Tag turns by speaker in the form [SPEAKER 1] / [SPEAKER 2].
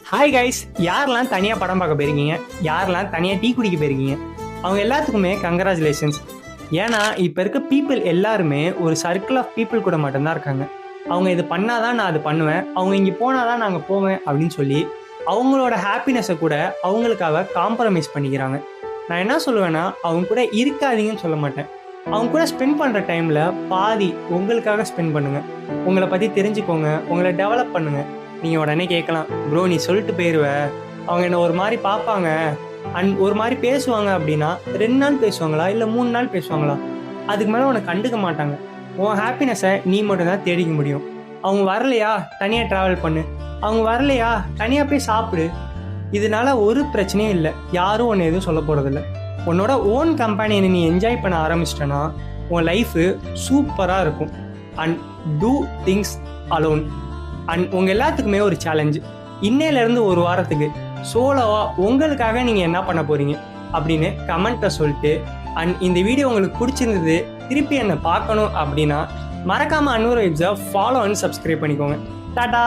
[SPEAKER 1] Hi guys, யாரெல்லாம் தனியாக படம் பார்க்க போயிருக்கீங்க, யாரெல்லாம் தனியாக டீ குடிக்க போயிருக்கீங்க, அவங்க எல்லாத்துக்குமே கங்க்ராச்சுலேஷன்ஸ். ஏன்னா இப்போ இருக்க பீப்புள் எல்லாருமே ஒரு சர்க்கிள் ஆஃப் பீப்புள் கூட மட்டும்தான் இருக்காங்க. அவங்க இது பண்ணாதான் நான் அது பண்ணுவேன், அவங்க இங்கே போனாதான் நாங்கள் போவேன் அப்படின்னு சொல்லி அவங்களோட ஹாப்பினஸை கூட அவங்களுக்காக காம்ப்ரமைஸ் பண்ணிக்கிறாங்க. நான் என்ன சொல்லுவேன்னா, அவங்க கூட இருக்காதீங்கன்னு சொல்ல மாட்டேன். அவங்க கூட ஸ்பெண்ட் பண்ணுற டைமில் பாதி உங்களுக்காக ஸ்பெண்ட் பண்ணுங்கள். உங்களை பற்றி தெரிஞ்சுக்கோங்க, உங்களை டெவலப் பண்ணுங்கள். நீங்கள் உடனே கேட்கலாம், ப்ரோ நீ சொல்லிட்டு போயிடுவ, அவங்க என்ன ஒரு மாதிரி பார்ப்பாங்க அண்ட் ஒரு மாதிரி பேசுவாங்க அப்படின்னா 2 நாள் பேசுவாங்களா இல்லை 3 நாள் பேசுவாங்களா? அதுக்கு மேலே உனக்கு கண்டுக்க மாட்டாங்க. உன் ஹாப்பினஸை நீ மட்டும்தான் தேடிக்க முடியும். அவங்க வரலையா, தனியாக ட்ராவல் பண்ணு. அவங்க வரலையா, தனியாக போய் சாப்பிடு. இதனால ஒரு பிரச்சனையும் இல்லை, யாரும் உன்னை எதுவும் சொல்ல போகிறதில்ல. உன்னோட ஓன் கம்பெனியை நீ என்ஜாய் பண்ண ஆரம்பிச்சிட்டனா உன் லைஃபு சூப்பராக இருக்கும். And do things alone. அண்ட் உங்கள் எல்லாத்துக்குமே ஒரு சேலஞ்சு, இன்னையிலேருந்து ஒரு வாரத்துக்கு சோலோவாக உங்களுக்காக நீங்கள் என்ன பண்ண போகிறீங்க அப்படின்னு கமெண்ட்டை சொல்லிட்டு, அண்ட் இந்த வீடியோ உங்களுக்கு பிடிச்சிருந்தது, திருப்பி என்னை பார்க்கணும் அப்படின்னா மறக்காமல் அன்வர் வைப்ஸை ஃபாலோ அண்ட் சப்ஸ்கிரைப் பண்ணிக்கோங்க. டாடா.